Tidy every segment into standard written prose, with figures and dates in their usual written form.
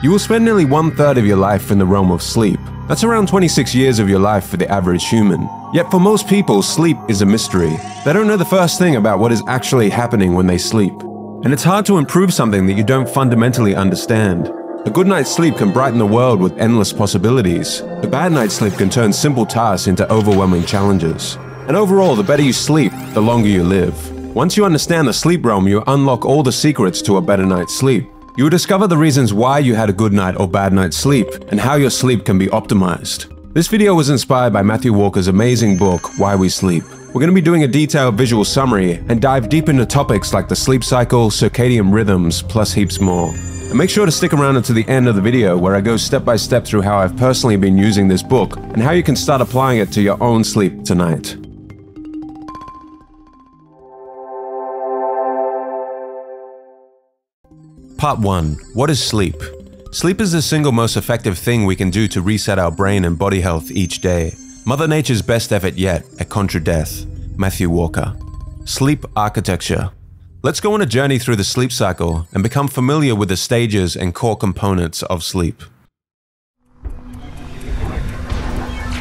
You will spend nearly 1/3 of your life in the realm of sleep. That's around 26 years of your life for the average human. Yet for most people, sleep is a mystery. They don't know the first thing about what is actually happening when they sleep. And it's hard to improve something that you don't fundamentally understand. A good night's sleep can brighten the world with endless possibilities. A bad night's sleep can turn simple tasks into overwhelming challenges. And overall, the better you sleep, the longer you live. Once you understand the sleep realm, you unlock all the secrets to a better night's sleep. You will discover the reasons why you had a good night or bad night's sleep, and how your sleep can be optimized. This video was inspired by Matthew Walker's amazing book, Why We Sleep. We're going to be doing a detailed visual summary and dive deep into topics like the sleep cycle, circadian rhythms, plus heaps more. And make sure to stick around until the end of the video where I go step by step through how I've personally been using this book and how you can start applying it to your own sleep tonight. Part 1. What is sleep? Sleep is the single most effective thing we can do to reset our brain and body health each day. Mother Nature's best effort yet at contra death. Matthew Walker. Sleep architecture. Let's go on a journey through the sleep cycle and become familiar with the stages and core components of sleep.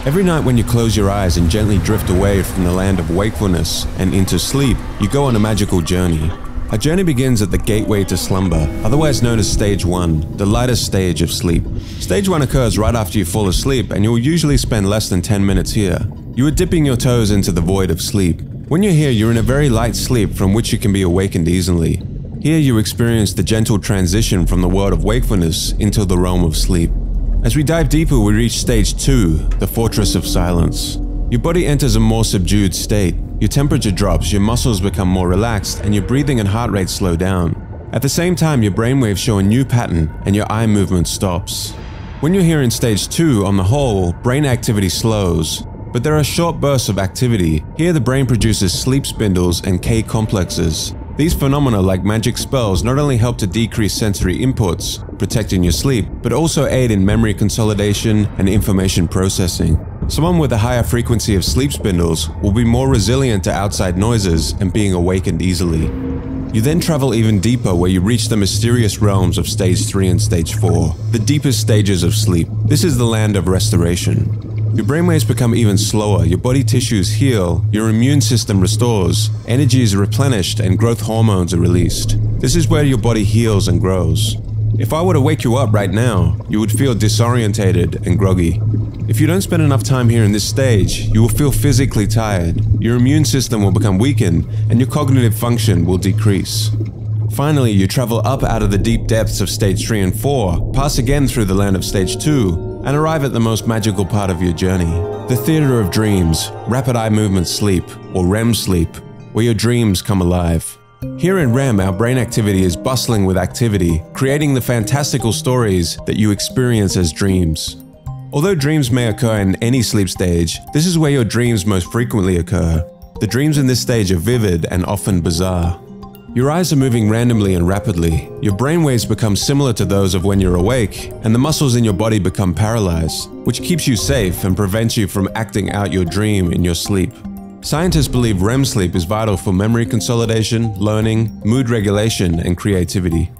Every night when you close your eyes and gently drift away from the land of wakefulness and into sleep, you go on a magical journey. A journey begins at the gateway to slumber, otherwise known as Stage 1, the lightest stage of sleep. Stage 1 occurs right after you fall asleep, and you will usually spend less than 10 minutes here. You are dipping your toes into the void of sleep. When you're here, you're in a very light sleep from which you can be awakened easily. Here you experience the gentle transition from the world of wakefulness into the realm of sleep. As we dive deeper, we reach Stage 2, the fortress of silence. Your body enters a more subdued state. Your temperature drops, your muscles become more relaxed, and your breathing and heart rate slow down. At the same time, your brainwaves show a new pattern and your eye movement stops. When you're here in Stage 2, on the whole, brain activity slows. But there are short bursts of activity. Here the brain produces sleep spindles and K complexes. These phenomena, like magic spells, not only help to decrease sensory inputs, protecting your sleep, but also aid in memory consolidation and information processing. Someone with a higher frequency of sleep spindles will be more resilient to outside noises and being awakened easily. You then travel even deeper where you reach the mysterious realms of Stage 3 and Stage 4, the deepest stages of sleep. This is the land of restoration. Your brainwaves become even slower, your body tissues heal, your immune system restores, energy is replenished, and growth hormones are released. This is where your body heals and grows. If I were to wake you up right now, you would feel disorientated and groggy. If you don't spend enough time here in this stage, you will feel physically tired, your immune system will become weakened, and your cognitive function will decrease. Finally, you travel up out of the deep depths of Stage 3 and 4, pass again through the land of Stage 2, and arrive at the most magical part of your journey. The theater of dreams, rapid eye movement sleep, or REM sleep, where your dreams come alive. Here in REM, our brain activity is bustling with activity, creating the fantastical stories that you experience as dreams. Although dreams may occur in any sleep stage, this is where your dreams most frequently occur. The dreams in this stage are vivid and often bizarre. Your eyes are moving randomly and rapidly, your brainwaves become similar to those of when you're awake, and the muscles in your body become paralyzed, which keeps you safe and prevents you from acting out your dream in your sleep. Scientists believe REM sleep is vital for memory consolidation, learning, mood regulation, and creativity.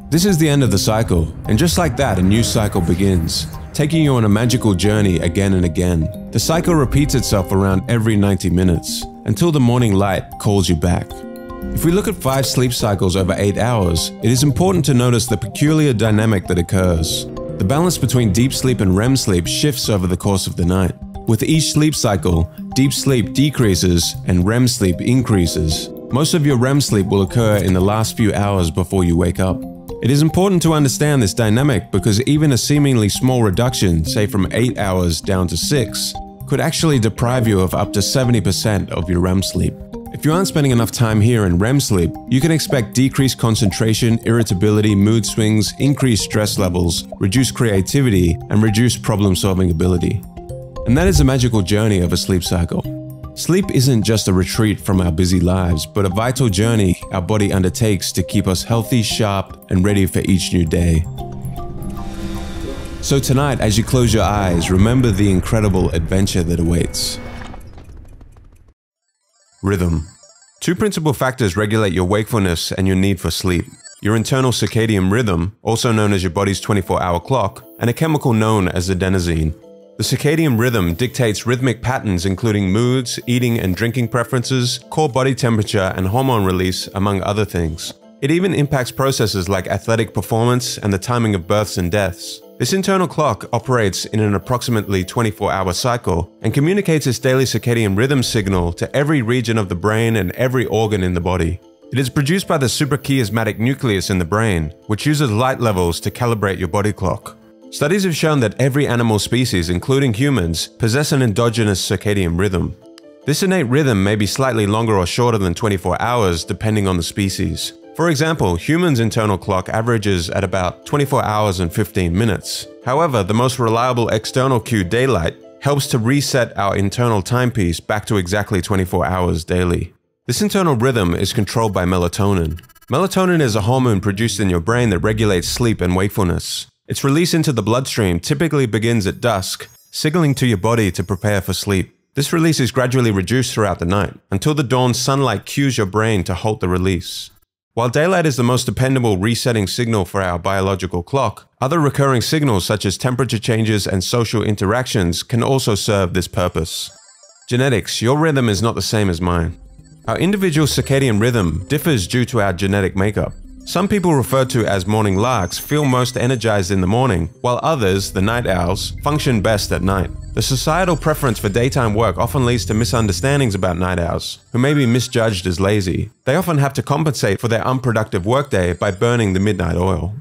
This is the end of the cycle, and just like that, a new cycle begins, taking you on a magical journey again and again. The cycle repeats itself around every 90 minutes, until the morning light calls you back. If we look at 5 sleep cycles over 8 hours, it is important to notice the peculiar dynamic that occurs. The balance between deep sleep and REM sleep shifts over the course of the night. With each sleep cycle, deep sleep decreases and REM sleep increases. Most of your REM sleep will occur in the last few hours before you wake up. It is important to understand this dynamic because even a seemingly small reduction, say from 8 hours down to 6, could actually deprive you of up to 70% of your REM sleep. If you aren't spending enough time here in REM sleep, you can expect decreased concentration, irritability, mood swings, increased stress levels, reduced creativity, and reduced problem-solving ability. And that is the magical journey of a sleep cycle. Sleep isn't just a retreat from our busy lives, but a vital journey our body undertakes to keep us healthy, sharp, and ready for each new day. So tonight, as you close your eyes, remember the incredible adventure that awaits. Rhythm. 2 principal factors regulate your wakefulness and your need for sleep. your internal circadian rhythm, also known as your body's 24-hour clock, and a chemical known as adenosine. The circadian rhythm dictates rhythmic patterns including moods, eating and drinking preferences, core body temperature, and hormone release, among other things. It even impacts processes like athletic performance and the timing of births and deaths. This internal clock operates in an approximately 24-hour cycle and communicates its daily circadian rhythm signal to every region of the brain and every organ in the body. It is produced by the suprachiasmatic nucleus in the brain, which uses light levels to calibrate your body clock. Studies have shown that every animal species, including humans, possess an endogenous circadian rhythm. This innate rhythm may be slightly longer or shorter than 24 hours depending on the species. For example, humans' internal clock averages at about 24 hours and 15 minutes. However, the most reliable external cue, daylight, helps to reset our internal timepiece back to exactly 24 hours daily. This internal rhythm is controlled by melatonin. Melatonin is a hormone produced in your brain that regulates sleep and wakefulness. Its release into the bloodstream typically begins at dusk, signaling to your body to prepare for sleep. This release is gradually reduced throughout the night, until the dawn sunlight cues your brain to halt the release. While daylight is the most dependable resetting signal for our biological clock, other recurring signals such as temperature changes and social interactions can also serve this purpose. Genetics. Your rhythm is not the same as mine. Our individual circadian rhythm differs due to our genetic makeup. Some people referred to as morning larks feel most energized in the morning, while others, the night owls, function best at night. The societal preference for daytime work often leads to misunderstandings about night owls, who may be misjudged as lazy. They often have to compensate for their unproductive workday by burning the midnight oil.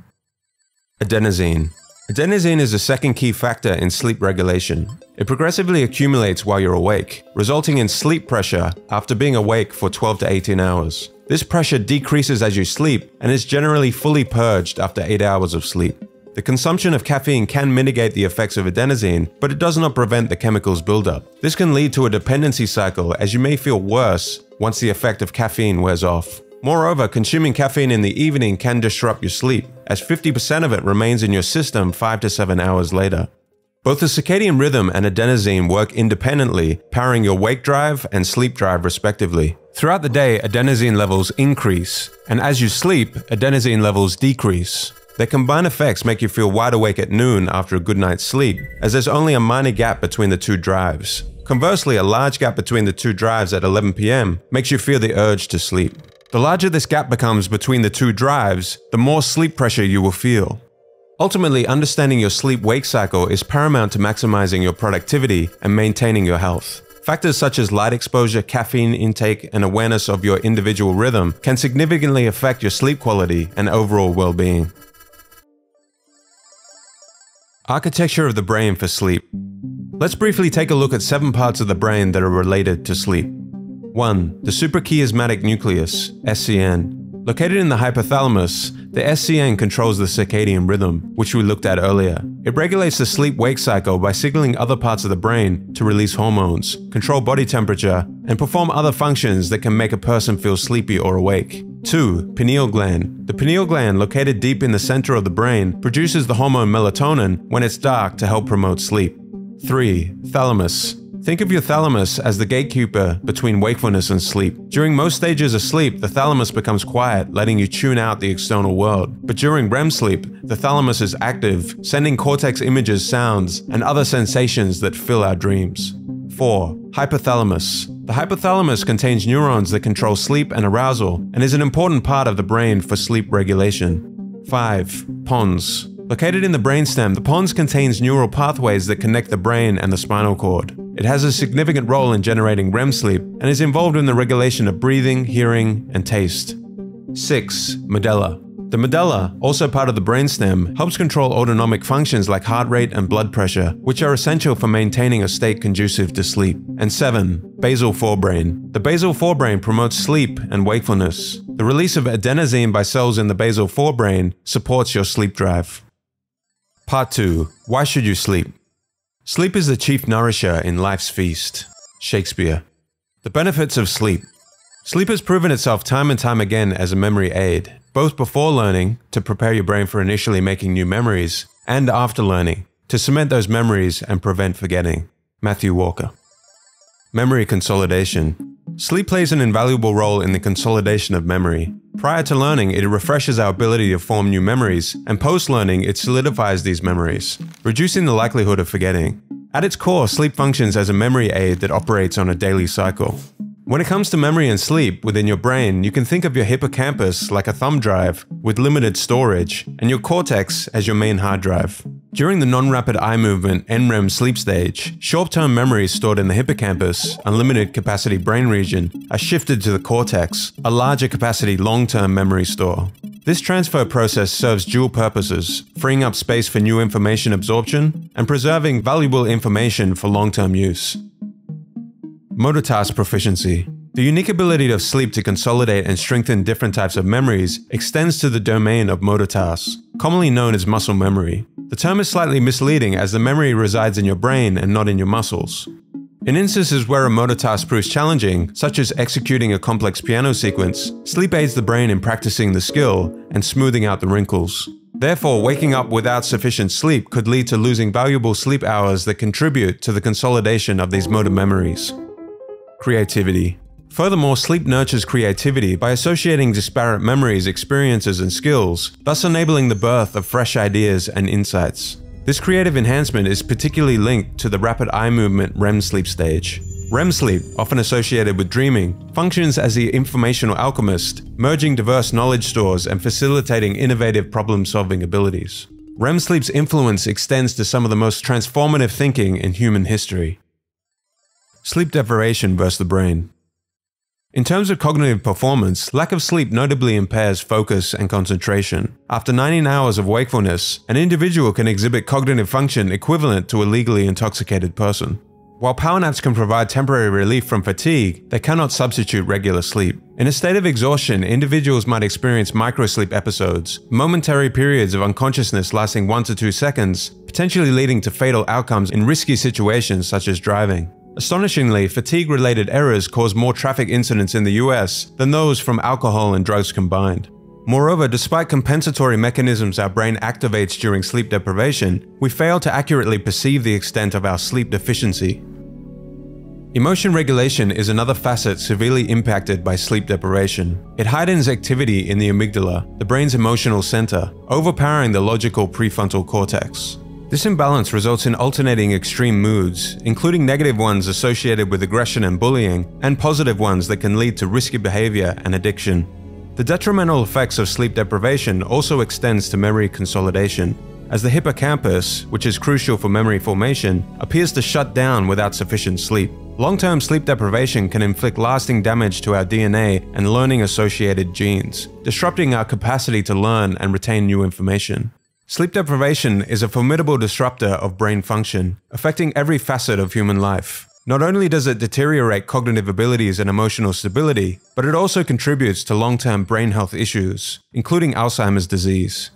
Adenosine. Adenosine is the second key factor in sleep regulation. It progressively accumulates while you're awake, resulting in sleep pressure after being awake for 12 to 18 hours. This pressure decreases as you sleep and is generally fully purged after 8 hours of sleep. The consumption of caffeine can mitigate the effects of adenosine, but it does not prevent the chemical's buildup. This can lead to a dependency cycle, as you may feel worse once the effect of caffeine wears off. Moreover, consuming caffeine in the evening can disrupt your sleep, as 50% of it remains in your system 5 to 7 hours later. Both the circadian rhythm and adenosine work independently, powering your wake drive and sleep drive respectively. Throughout the day, adenosine levels increase, and as you sleep, adenosine levels decrease. Their combined effects make you feel wide awake at noon after a good night's sleep, as there's only a minor gap between the two drives. Conversely, a large gap between the two drives at 11 p.m. makes you feel the urge to sleep. The larger this gap becomes between the two drives, the more sleep pressure you will feel. Ultimately, understanding your sleep-wake cycle is paramount to maximizing your productivity and maintaining your health. Factors such as light exposure, caffeine intake, and awareness of your individual rhythm can significantly affect your sleep quality and overall well-being. Architecture of the brain for sleep. Let's briefly take a look at 7 parts of the brain that are related to sleep. 1. The suprachiasmatic nucleus, SCN. Located in the hypothalamus, the SCN controls the circadian rhythm, which we looked at earlier. It regulates the sleep-wake cycle by signaling other parts of the brain to release hormones, control body temperature, and perform other functions that can make a person feel sleepy or awake. 2. Pineal gland. The pineal gland, located deep in the center of the brain, produces the hormone melatonin when it's dark to help promote sleep. 3. Thalamus. Think of your thalamus as the gatekeeper between wakefulness and sleep. During most stages of sleep, the thalamus becomes quiet, letting you tune out the external world. But during REM sleep, the thalamus is active, sending cortex images, sounds, and other sensations that fill our dreams. 4. Hypothalamus. The hypothalamus contains neurons that control sleep and arousal, and is an important part of the brain for sleep regulation. 5. Pons. Located in the brainstem, the pons contains neural pathways that connect the brain and the spinal cord. It has a significant role in generating REM sleep and is involved in the regulation of breathing, hearing, and taste. 6. Medulla. The medulla, also part of the brainstem, helps control autonomic functions like heart rate and blood pressure, which are essential for maintaining a state conducive to sleep. And 7. Basal forebrain. The basal forebrain promotes sleep and wakefulness. The release of adenosine by cells in the basal forebrain supports your sleep drive. Part 2. Why should you sleep? Sleep is the chief nourisher in life's feast. Shakespeare. The benefits of sleep. Sleep has proven itself time and time again as a memory aid, both before learning, to prepare your brain for initially making new memories, and after learning, to cement those memories and prevent forgetting. Matthew Walker. Memory consolidation. Sleep plays an invaluable role in the consolidation of memory. Prior to learning, it refreshes our ability to form new memories, and post-learning, it solidifies these memories, reducing the likelihood of forgetting. At its core, sleep functions as a memory aid that operates on a daily cycle. When it comes to memory and sleep within your brain, you can think of your hippocampus like a thumb drive with limited storage, and your cortex as your main hard drive. During the non-rapid eye movement REM sleep stage, short-term memories stored in the hippocampus, unlimited capacity brain region, are shifted to the cortex, a larger capacity long-term memory store. This transfer process serves dual purposes, freeing up space for new information absorption and preserving valuable information for long-term use. Motor task proficiency. The unique ability of sleep to consolidate and strengthen different types of memories extends to the domain of motor tasks, commonly known as muscle memory. The term is slightly misleading as the memory resides in your brain and not in your muscles. In instances where a motor task proves challenging, such as executing a complex piano sequence, sleep aids the brain in practicing the skill and smoothing out the wrinkles. Therefore, waking up without sufficient sleep could lead to losing valuable sleep hours that contribute to the consolidation of these motor memories. Creativity. Furthermore, sleep nurtures creativity by associating disparate memories, experiences, and skills, thus enabling the birth of fresh ideas and insights. This creative enhancement is particularly linked to the rapid eye movement REM sleep stage. REM sleep, often associated with dreaming, functions as the informational alchemist, merging diverse knowledge stores and facilitating innovative problem-solving abilities. REM sleep's influence extends to some of the most transformative thinking in human history. Sleep deprivation versus the brain. In terms of cognitive performance, lack of sleep notably impairs focus and concentration. After 19 hours of wakefulness, an individual can exhibit cognitive function equivalent to a legally intoxicated person. While power naps can provide temporary relief from fatigue, they cannot substitute regular sleep. In a state of exhaustion, individuals might experience microsleep episodes, momentary periods of unconsciousness lasting 1 to 2 seconds, potentially leading to fatal outcomes in risky situations such as driving. Astonishingly, fatigue-related errors cause more traffic incidents in the US than those from alcohol and drugs combined. Moreover, despite compensatory mechanisms our brain activates during sleep deprivation, we fail to accurately perceive the extent of our sleep deficiency. Emotion regulation is another facet severely impacted by sleep deprivation. It heightens activity in the amygdala, the brain's emotional center, overpowering the logical prefrontal cortex. This imbalance results in alternating extreme moods, including negative ones associated with aggression and bullying, and positive ones that can lead to risky behavior and addiction. The detrimental effects of sleep deprivation also extends to memory consolidation, as the hippocampus, which is crucial for memory formation, appears to shut down without sufficient sleep. Long-term sleep deprivation can inflict lasting damage to our DNA and learning-associated genes, disrupting our capacity to learn and retain new information. Sleep deprivation is a formidable disruptor of brain function, affecting every facet of human life. Not only does it deteriorate cognitive abilities and emotional stability, but it also contributes to long-term brain health issues, including Alzheimer's disease.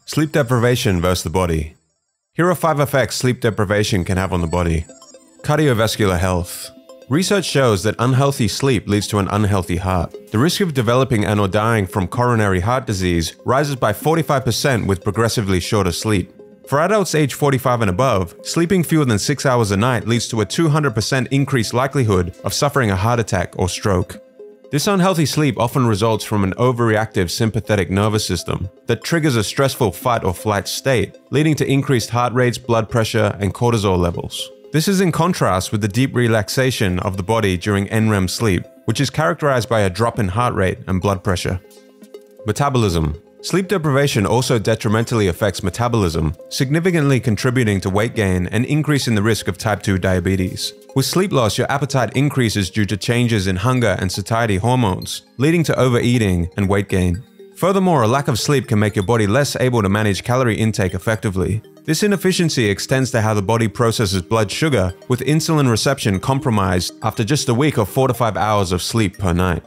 Sleep deprivation versus the body. Here are 5 effects sleep deprivation can have on the body. Cardiovascular health. Research shows that unhealthy sleep leads to an unhealthy heart. The risk of developing and/or dying from coronary heart disease rises by 45% with progressively shorter sleep. For adults aged 45 and above, sleeping fewer than 6 hours a night leads to a 200% increased likelihood of suffering a heart attack or stroke. This unhealthy sleep often results from an overreactive sympathetic nervous system that triggers a stressful fight or flight state, leading to increased heart rates, blood pressure, and cortisol levels. This is in contrast with the deep relaxation of the body during REM sleep, which is characterized by a drop in heart rate and blood pressure. Metabolism. Sleep deprivation also detrimentally affects metabolism, significantly contributing to weight gain and increasing the risk of type 2 diabetes. With sleep loss, your appetite increases due to changes in hunger and satiety hormones, leading to overeating and weight gain. Furthermore, a lack of sleep can make your body less able to manage calorie intake effectively. This inefficiency extends to how the body processes blood sugar, with insulin reception compromised after just a week of 4 to 5 hours of sleep per night.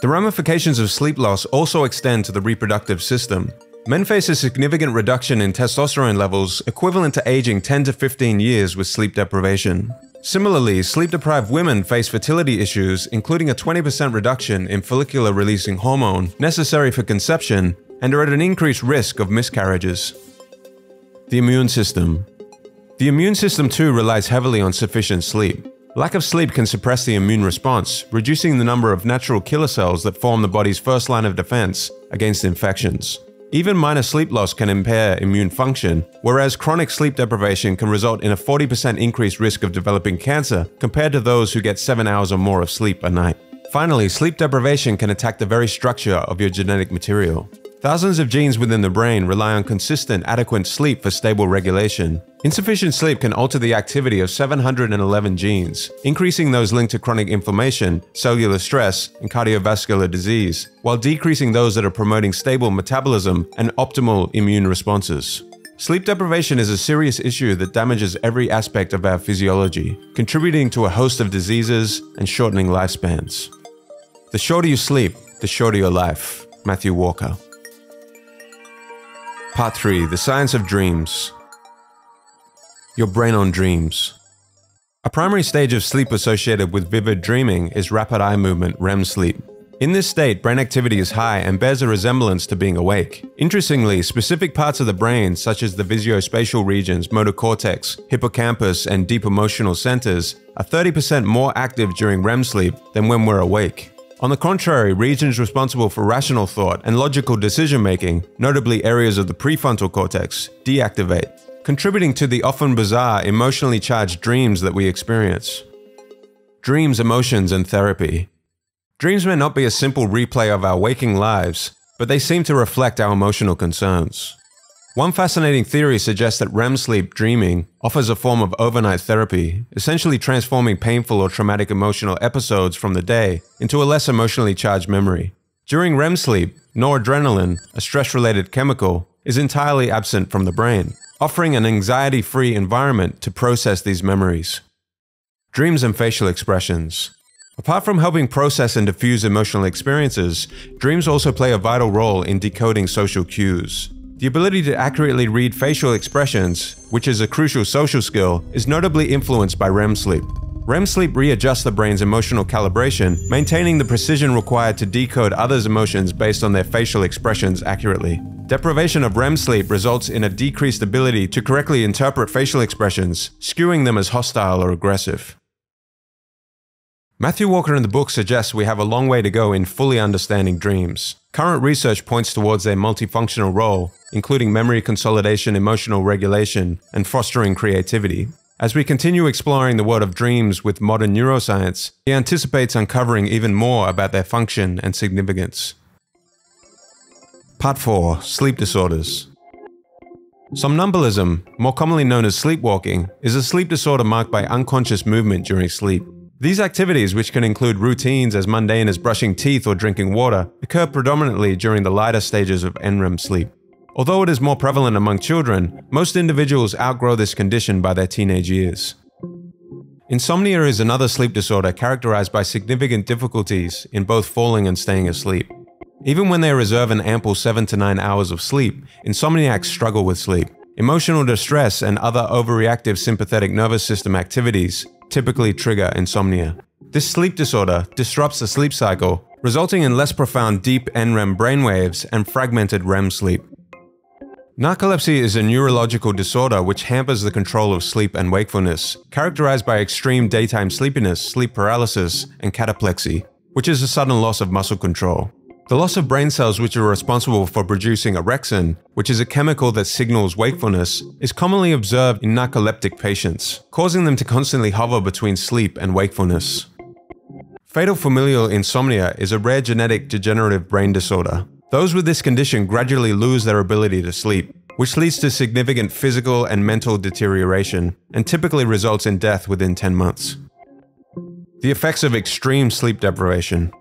The ramifications of sleep loss also extend to the reproductive system. Men face a significant reduction in testosterone levels equivalent to aging 10 to 15 years with sleep deprivation. Similarly, sleep-deprived women face fertility issues, including a 20% reduction in follicular-releasing hormone necessary for conception, and are at an increased risk of miscarriages. The immune system. The immune system too relies heavily on sufficient sleep. Lack of sleep can suppress the immune response, reducing the number of natural killer cells that form the body's first line of defense against infections. Even minor sleep loss can impair immune function, whereas chronic sleep deprivation can result in a 40% increased risk of developing cancer compared to those who get 7 hours or more of sleep a night. Finally, sleep deprivation can attack the very structure of your genetic material. Thousands of genes within the brain rely on consistent, adequate sleep for stable regulation. Insufficient sleep can alter the activity of 711 genes, increasing those linked to chronic inflammation, cellular stress, and cardiovascular disease, while decreasing those that are promoting stable metabolism and optimal immune responses. Sleep deprivation is a serious issue that damages every aspect of our physiology, contributing to a host of diseases and shortening lifespans. The shorter you sleep, the shorter your life. Matthew Walker. Part 3. The Science of Dreams. Your brain on dreams. A primary stage of sleep associated with vivid dreaming is rapid eye movement, REM sleep. In this state, brain activity is high and bears a resemblance to being awake. Interestingly, specific parts of the brain, such as the visuospatial regions, motor cortex, hippocampus, and deep emotional centers, are 30% more active during REM sleep than when we're awake. On the contrary, regions responsible for rational thought and logical decision-making, notably areas of the prefrontal cortex, deactivate, contributing to the often bizarre, emotionally charged dreams that we experience. Dreams, emotions, and therapy. Dreams may not be a simple replay of our waking lives, but they seem to reflect our emotional concerns. One fascinating theory suggests that REM sleep dreaming offers a form of overnight therapy, essentially transforming painful or traumatic emotional episodes from the day into a less emotionally charged memory. During REM sleep, noradrenaline, a stress-related chemical, is entirely absent from the brain, offering an anxiety-free environment to process these memories. Dreams and facial expressions. Apart from helping process and diffuse emotional experiences, dreams also play a vital role in decoding social cues. The ability to accurately read facial expressions, which is a crucial social skill, is notably influenced by REM sleep. REM sleep readjusts the brain's emotional calibration, maintaining the precision required to decode others' emotions based on their facial expressions accurately. Deprivation of REM sleep results in a decreased ability to correctly interpret facial expressions, skewing them as hostile or aggressive. Matthew Walker in the book suggests we have a long way to go in fully understanding dreams. Current research points towards their multifunctional role, including memory consolidation, emotional regulation, and fostering creativity. As we continue exploring the world of dreams with modern neuroscience, he anticipates uncovering even more about their function and significance. Part 4. Sleep disorders. Somnambulism, more commonly known as sleepwalking, is a sleep disorder marked by unconscious movement during sleep. These activities, which can include routines as mundane as brushing teeth or drinking water, occur predominantly during the lighter stages of NREM sleep. Although it is more prevalent among children, most individuals outgrow this condition by their teenage years. Insomnia is another sleep disorder characterized by significant difficulties in both falling and staying asleep. Even when they reserve an ample 7 to 9 hours of sleep, insomniacs struggle with sleep. Emotional distress and other overreactive sympathetic nervous system activities typically trigger insomnia. This sleep disorder disrupts the sleep cycle, resulting in less profound deep NREM brainwaves and fragmented REM sleep. Narcolepsy is a neurological disorder which hampers the control of sleep and wakefulness, characterized by extreme daytime sleepiness, sleep paralysis, and cataplexy, which is a sudden loss of muscle control. The loss of brain cells which are responsible for producing orexin, which is a chemical that signals wakefulness, is commonly observed in narcoleptic patients, causing them to constantly hover between sleep and wakefulness. Fatal familial insomnia is a rare genetic degenerative brain disorder. Those with this condition gradually lose their ability to sleep, which leads to significant physical and mental deterioration, and typically results in death within 10 months. The effects of extreme sleep deprivation.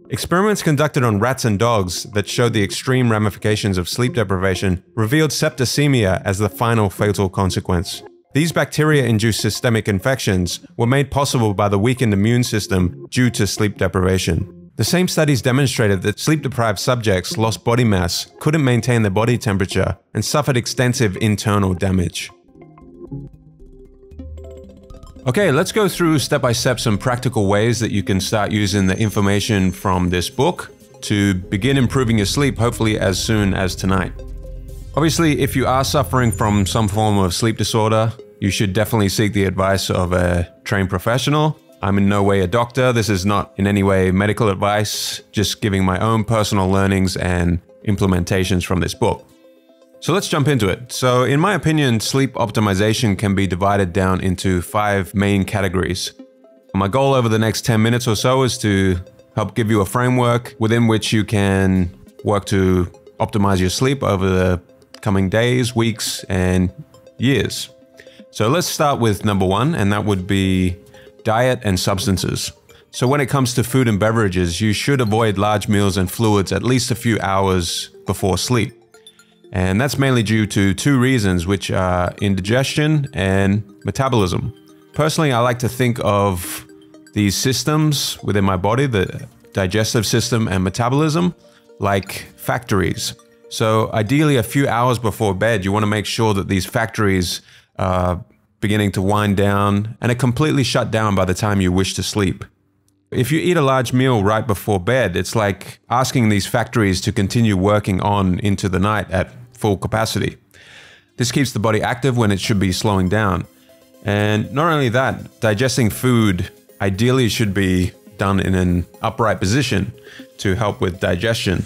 Experiments conducted on rats and dogs that showed the extreme ramifications of sleep deprivation revealed septicemia as the final fatal consequence. These bacteria-induced systemic infections were made possible by the weakened immune system due to sleep deprivation. The same studies demonstrated that sleep-deprived subjects lost body mass, couldn't maintain their body temperature, and suffered extensive internal damage. Okay, let's go through step by step some practical ways that you can start using the information from this book to begin improving your sleep, hopefully as soon as tonight. Obviously, if you are suffering from some form of sleep disorder, you should definitely seek the advice of a trained professional. I'm in no way a doctor. This is not in any way medical advice, just giving my own personal learnings and implementations from this book. So let's jump into it. So in my opinion, sleep optimization can be divided down into 5 main categories. My goal over the next 10 minutes or so is to help give you a framework within which you can work to optimize your sleep over the coming days, weeks, and years. So let's start with number 1, and that would be diet and substances. So when it comes to food and beverages, you should avoid large meals and fluids at least a few hours before sleep. And that's mainly due to 2 reasons, which are indigestion and metabolism. Personally, I like to think of these systems within my body, the digestive system and metabolism, like factories. So ideally, a few hours before bed, you want to make sure that these factories are beginning to wind down and are completely shut down by the time you wish to sleep. If you eat a large meal right before bed, it's like asking these factories to continue working on into the night at full capacity. This keeps the body active when it should be slowing down. And not only that, digesting food ideally should be done in an upright position to help with digestion.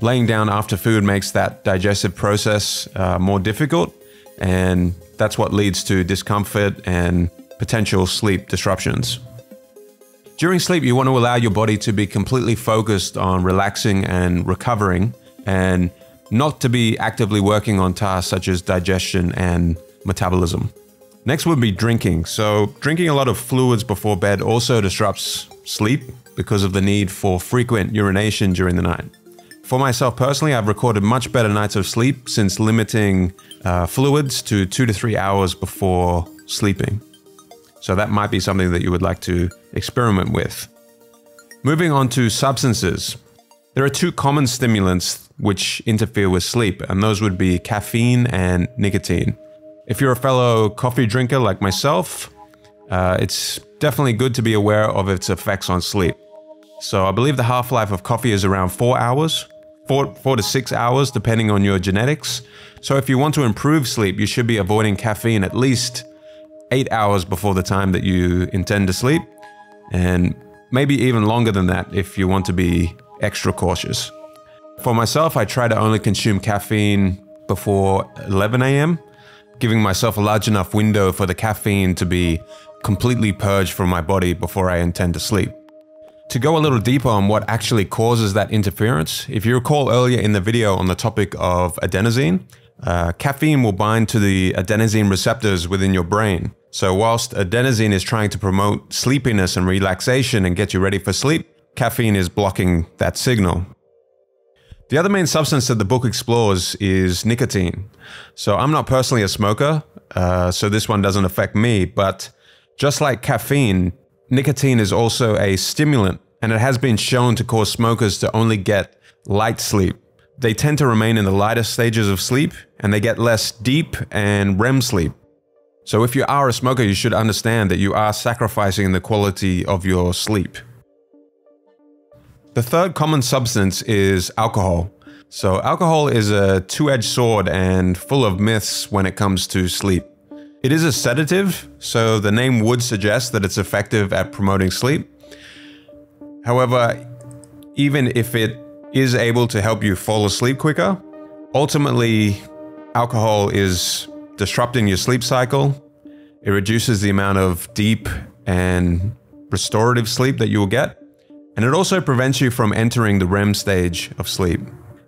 Laying down after food makes that digestive process more difficult, and that's what leads to discomfort and potential sleep disruptions. During sleep, you want to allow your body to be completely focused on relaxing and recovering, and not to be actively working on tasks such as digestion and metabolism. Next would be drinking. So drinking a lot of fluids before bed also disrupts sleep because of the need for frequent urination during the night. For myself personally, I've recorded much better nights of sleep since limiting fluids to 2 to 3 hours before sleeping. So that might be something that you would like to experiment with. Moving on to substances. There are 2 common stimulants which interfere with sleep, and those would be caffeine and nicotine. If you're a fellow coffee drinker like myself, it's definitely good to be aware of its effects on sleep. So I believe the half-life of coffee is around 4 hours, 4 to 6 hours, depending on your genetics. So if you want to improve sleep, you should be avoiding caffeine at least 8 hours before the time that you intend to sleep, and maybe even longer than that if you want to be extra cautious. For myself, I try to only consume caffeine before 11 a.m., giving myself a large enough window for the caffeine to be completely purged from my body before I intend to sleep. To go a little deeper on what actually causes that interference, if you recall earlier in the video on the topic of adenosine, caffeine will bind to the adenosine receptors within your brain. So whilst adenosine is trying to promote sleepiness and relaxation and get you ready for sleep, caffeine is blocking that signal. The other main substance that the book explores is nicotine. So I'm not personally a smoker, so this one doesn't affect me, but just like caffeine, nicotine is also a stimulant, and it has been shown to cause smokers to only get light sleep. They tend to remain in the lighter stages of sleep, and they get less deep and REM sleep. So if you are a smoker, you should understand that you are sacrificing the quality of your sleep. The third common substance is alcohol. So alcohol is a two-edged sword and full of myths when it comes to sleep. It is a sedative, so the name would suggest that it's effective at promoting sleep. However, even if it is able to help you fall asleep quicker, ultimately alcohol is disrupting your sleep cycle. It reduces the amount of deep and restorative sleep that you will get. And it also prevents you from entering the REM stage of sleep.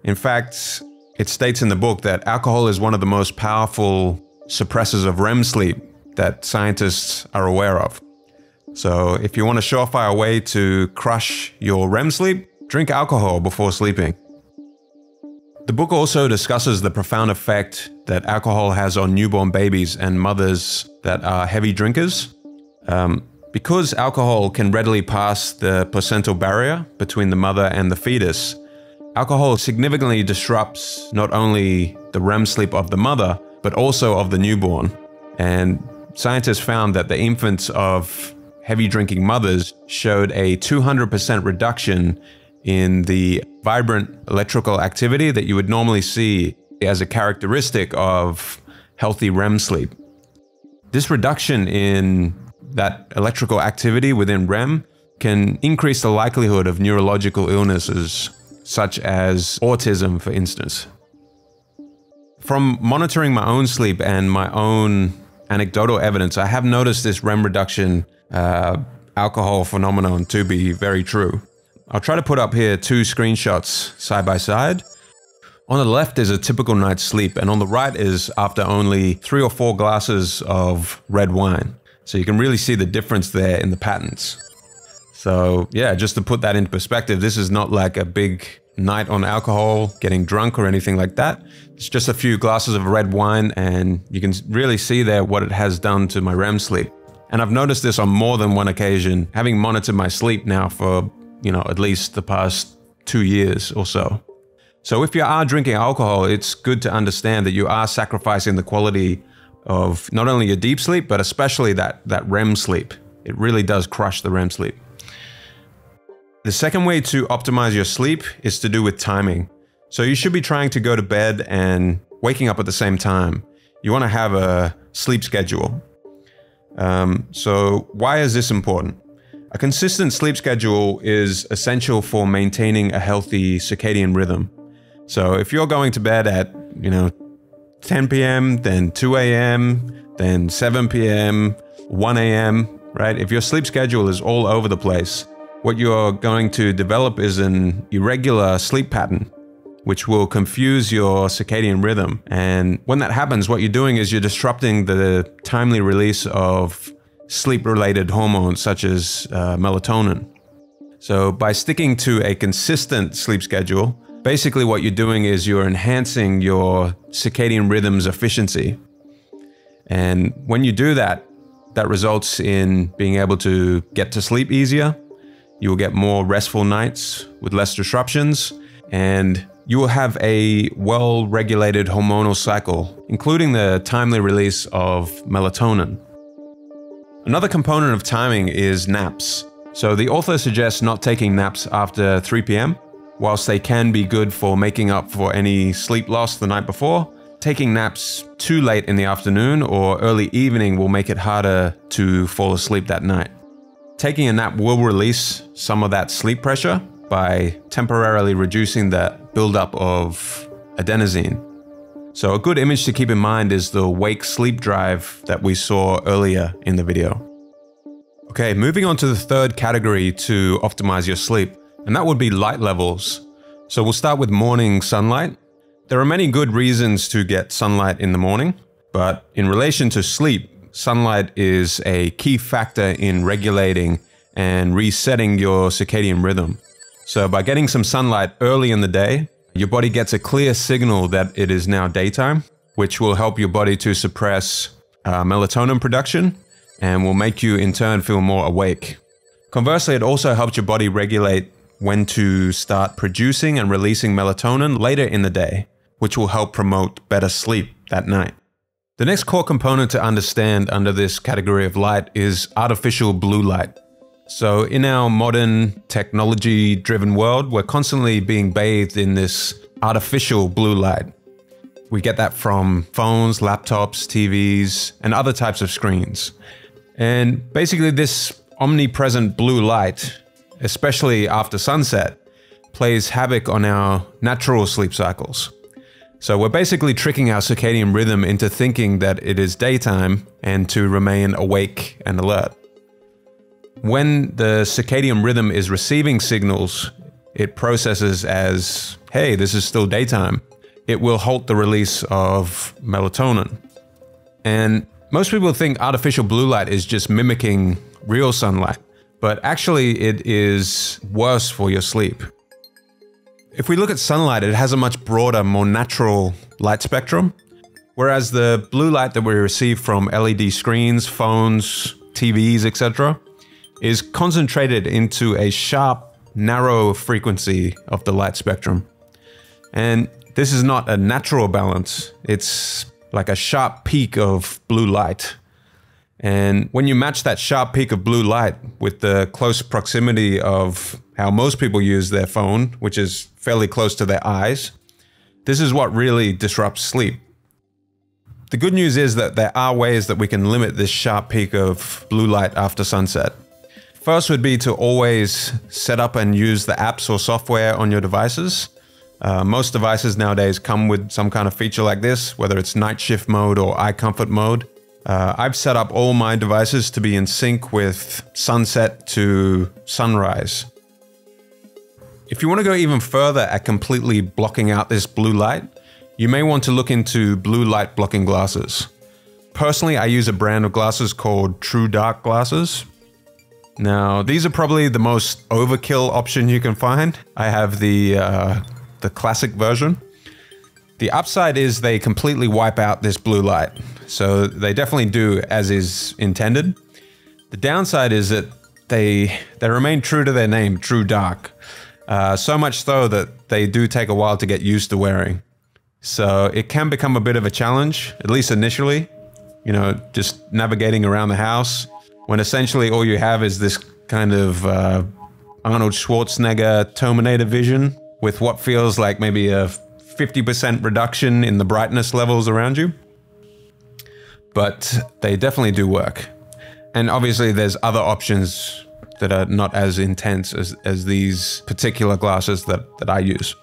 In fact, it states in the book that alcohol is one of the most powerful suppressors of REM sleep that scientists are aware of. So if you want a surefire way to crush your REM sleep, drink alcohol before sleeping. The book also discusses the profound effect that alcohol has on newborn babies and mothers that are heavy drinkers. Because alcohol can readily pass the placental barrier between the mother and the fetus, alcohol significantly disrupts not only the REM sleep of the mother, but also of the newborn. And scientists found that the infants of heavy drinking mothers showed a 200% reduction in the vibrant electrical activity that you would normally see as a characteristic of healthy REM sleep. This reduction in that electrical activity within REM can increase the likelihood of neurological illnesses, such as autism, for instance. From monitoring my own sleep and my own anecdotal evidence, I have noticed this REM reduction alcohol phenomenon to be very true. I'll try to put up here two screenshots side by side. On the left is a typical night's sleep, and on the right is after only 3 or 4 glasses of red wine. So you can really see the difference there in the patterns. So yeah, just to put that into perspective, this is not like a big night on alcohol, getting drunk or anything like that. It's just a few glasses of red wine, and you can really see there what it has done to my REM sleep. And I've noticed this on more than one occasion, having monitored my sleep now for, at least the past 2 years or so. So if you are drinking alcohol, it's good to understand that you are sacrificing the quality of not only your deep sleep, but especially that REM sleep. It really does crush the REM sleep. The second way to optimize your sleep is to do with timing. So you should be trying to go to bed and waking up at the same time. You want to have a sleep schedule. So why is this important? A consistent sleep schedule is essential for maintaining a healthy circadian rhythm. So if you're going to bed at, 10 p.m., then 2 a.m., then 7 p.m., 1 a.m., right? If your sleep schedule is all over the place, what you're going to develop is an irregular sleep pattern, which will confuse your circadian rhythm. And when that happens, what you're doing is you're disrupting the timely release of sleep-related hormones such as melatonin. So by sticking to a consistent sleep schedule, basically what you're doing is you're enhancing your circadian rhythm's efficiency. And when you do that, that results in being able to get to sleep easier. You will get more restful nights with less disruptions, and you will have a well-regulated hormonal cycle, including the timely release of melatonin. Another component of timing is naps. So the author suggests not taking naps after 3 p.m. Whilst they can be good for making up for any sleep lost the night before, taking naps too late in the afternoon or early evening will make it harder to fall asleep that night. Taking a nap will release some of that sleep pressure by temporarily reducing the buildup of adenosine. So a good image to keep in mind is the wake-sleep drive that we saw earlier in the video. Okay, moving on to the third category to optimize your sleep, and that would be light levels. So we'll start with morning sunlight. There are many good reasons to get sunlight in the morning, but in relation to sleep, sunlight is a key factor in regulating and resetting your circadian rhythm. So by getting some sunlight early in the day, your body gets a clear signal that it is now daytime, which will help your body to suppress melatonin production and will make you in turn feel more awake. Conversely, it also helps your body regulate when to start producing and releasing melatonin later in the day, which will help promote better sleep that night. The next core component to understand under this category of light is artificial blue light. So in our modern technology-driven world, we're constantly being bathed in this artificial blue light. We get that from phones, laptops, TVs, and other types of screens. And basically this omnipresent blue light, especially after sunset, plays havoc on our natural sleep cycles. So we're basically tricking our circadian rhythm into thinking that it is daytime and to remain awake and alert. When the circadian rhythm is receiving signals it processes as, hey, this is still daytime, it will halt the release of melatonin. And most people think artificial blue light is just mimicking real sunlight, but actually it is worse for your sleep. If we look at sunlight, it has a much broader, more natural light spectrum, whereas the blue light that we receive from LED screens, phones, TVs, etc., is concentrated into a sharp, narrow frequency of the light spectrum. And this is not a natural balance, it's like a sharp peak of blue light. And when you match that sharp peak of blue light with the close proximity of how most people use their phone, which is fairly close to their eyes, this is what really disrupts sleep. The good news is that there are ways that we can limit this sharp peak of blue light after sunset. First would be to always set up and use the apps or software on your devices. Most devices nowadays come with some kind of feature like this, whether it's night shift mode or eye comfort mode. I've set up all my devices to be in sync with sunset to sunrise. If you want to go even further at completely blocking out this blue light, you may want to look into blue light blocking glasses. Personally, I use a brand of glasses called True Dark glasses. Now, these are probably the most overkill option you can find. I have the classic version. The upside is they completely wipe out this blue light. So they definitely do as is intended. The downside is that they remain true to their name, True Dark. So much so that they do take a while to get used to wearing. So it can become a bit of a challenge, at least initially, you know, just navigating around the house when essentially all you have is this kind of Arnold Schwarzenegger Terminator vision with what feels like maybe a 50% reduction in the brightness levels around you. But they definitely do work. And obviously there's other options that are not as intense as these particular glasses that I use.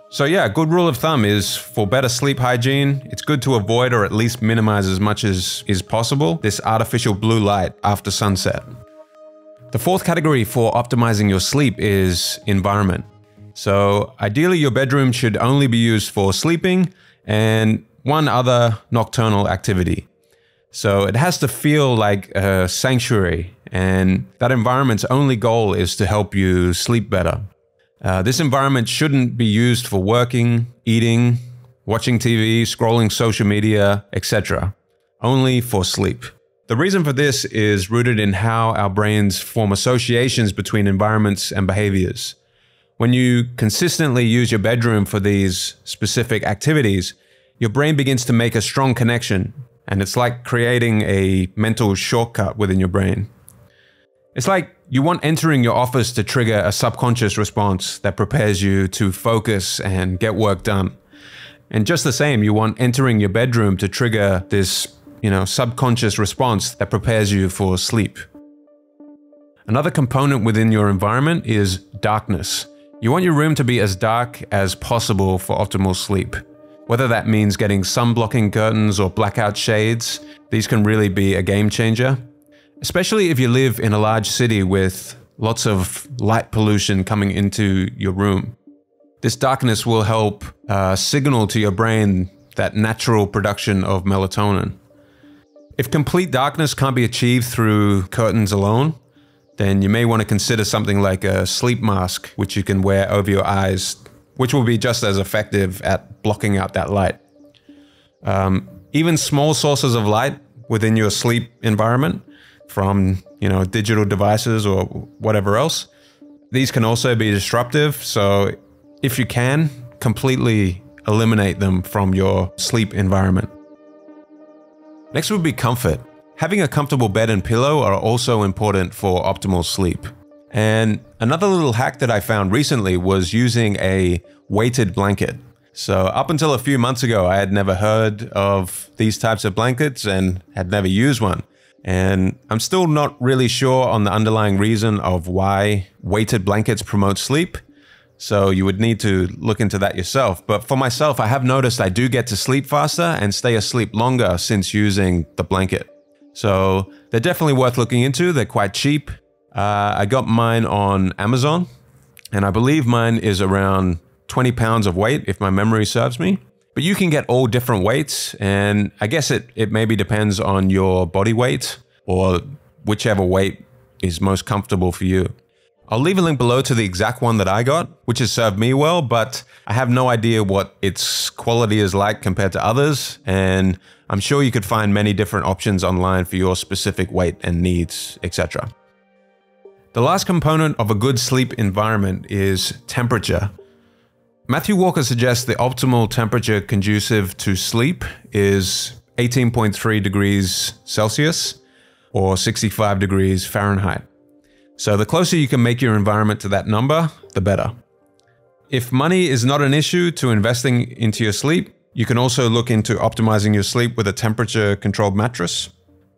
So yeah, a good rule of thumb is for better sleep hygiene, it's good to avoid or at least minimize as much as is possible this artificial blue light after sunset. The fourth category for optimizing your sleep is environment. So ideally your bedroom should only be used for sleeping and one other nocturnal activity. So it has to feel like a sanctuary, and that environment's only goal is to help you sleep better. This environment shouldn't be used for working, eating, watching TV, scrolling social media, etc. Only for sleep. The reason for this is rooted in how our brains form associations between environments and behaviors. When you consistently use your bedroom for these specific activities, your brain begins to make a strong connection, and it's like creating a mental shortcut within your brain. It's like you want entering your office to trigger a subconscious response that prepares you to focus and get work done. And just the same, you want entering your bedroom to trigger this, subconscious response that prepares you for sleep. Another component within your environment is darkness. You want your room to be as dark as possible for optimal sleep. Whether that means getting sun-blocking curtains or blackout shades, these can really be a game changer. Especially if you live in a large city with lots of light pollution coming into your room. This darkness will help signal to your brain that natural production of melatonin. If complete darkness can't be achieved through curtains alone, then you may want to consider something like a sleep mask, which you can wear over your eyes, which will be just as effective at blocking out that light. Even small sources of light within your sleep environment, from digital devices or whatever else, these can also be disruptive. So if you can, completely eliminate them from your sleep environment. Next would be comfort. Having a comfortable bed and pillow are also important for optimal sleep. And another little hack that I found recently was using a weighted blanket. So up until a few months ago, I had never heard of these types of blankets and had never used one. And I'm still not really sure on the underlying reason of why weighted blankets promote sleep. So you would need to look into that yourself. But for myself, I have noticed I do get to sleep faster and stay asleep longer since using the blanket. So they're definitely worth looking into. They're quite cheap. I got mine on Amazon, and I believe mine is around 20 pounds of weight, if my memory serves me. But you can get all different weights, and I guess it maybe depends on your body weight or whichever weight is most comfortable for you. I'll leave a link below to the exact one that I got, which has served me well, but I have no idea what its quality is like compared to others, and I'm sure you could find many different options online for your specific weight and needs, etc. The last component of a good sleep environment is temperature. Matthew Walker suggests the optimal temperature conducive to sleep is 18.3 degrees Celsius. or 65 degrees Fahrenheit. So the closer you can make your environment to that number, the better. If money is not an issue to investing into your sleep, you can also look into optimizing your sleep with a temperature-controlled mattress,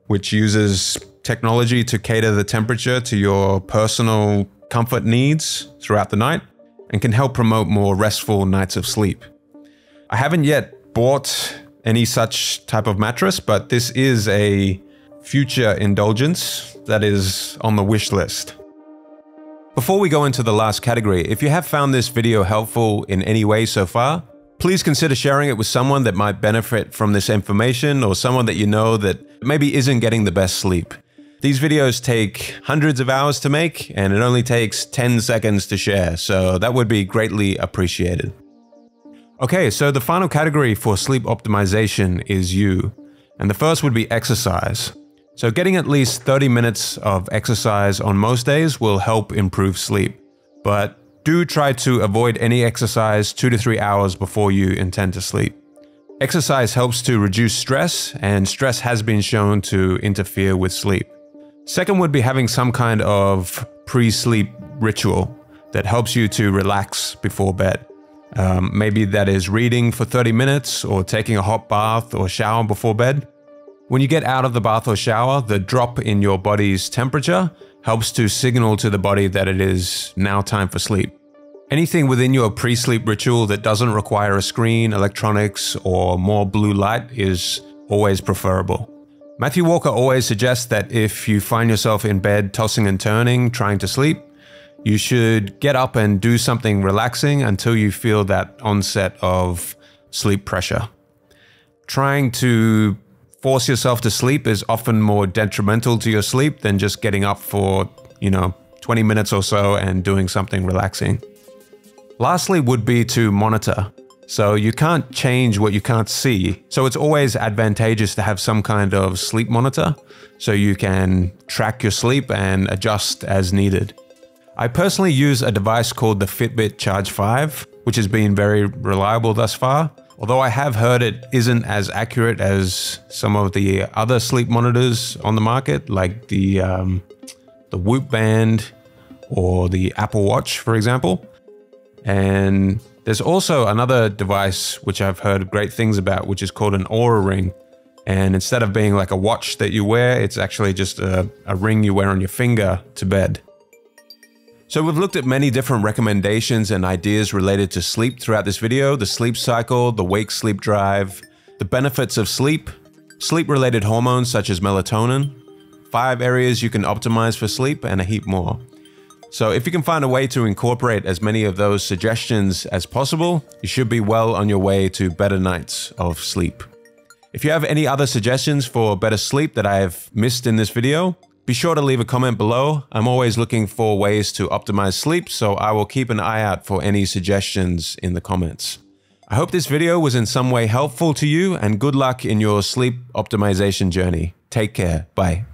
which uses technology to cater the temperature to your personal comfort needs throughout the night and can help promote more restful nights of sleep. I haven't yet bought any such type of mattress, but this is a future indulgence that is on the wish list. Before we go into the last category, if you have found this video helpful in any way so far, please consider sharing it with someone that might benefit from this information or someone that you know that maybe isn't getting the best sleep. These videos take hundreds of hours to make and it only takes 10 seconds to share, so that would be greatly appreciated. Okay, so the final category for sleep optimization is you, and the first would be exercise. So getting at least 30 minutes of exercise on most days will help improve sleep, but do try to avoid any exercise 2 to 3 hours before you intend to sleep. Exercise helps to reduce stress, and stress has been shown to interfere with sleep. Second would be having some kind of pre-sleep ritual that helps you to relax before bed. Maybe that is reading for 30 minutes or taking a hot bath or shower before bed. When you get out of the bath or shower, the drop in your body's temperature helps to signal to the body that it is now time for sleep. Anything within your pre-sleep ritual that doesn't require a screen, electronics, or more blue light is always preferable. Matthew Walker always suggests that if you find yourself in bed tossing and turning, trying to sleep, you should get up and do something relaxing until you feel that onset of sleep pressure. Trying to force yourself to sleep is often more detrimental to your sleep than just getting up for, 20 minutes or so and doing something relaxing. Lastly would be to monitor. So you can't change what you can't see. So it's always advantageous to have some kind of sleep monitor so you can track your sleep and adjust as needed. I personally use a device called the Fitbit Charge 5, which has been very reliable thus far. Although I have heard it isn't as accurate as some of the other sleep monitors on the market, like the Whoop Band or the Apple Watch, for example. And there's also another device which I've heard great things about, which is called an Oura Ring. And instead of being like a watch that you wear, it's actually just a ring you wear on your finger to bed. So we've looked at many different recommendations and ideas related to sleep throughout this video: the sleep cycle, the wake-sleep drive, the benefits of sleep, sleep-related hormones such as melatonin, 5 areas you can optimize for sleep, and a heap more. So if you can find a way to incorporate as many of those suggestions as possible, you should be well on your way to better nights of sleep. If you have any other suggestions for better sleep that I have missed in this video, be sure to leave a comment below. I'm always looking for ways to optimize sleep, so I will keep an eye out for any suggestions in the comments. I hope this video was in some way helpful to you, and good luck in your sleep optimization journey. Take care. Bye.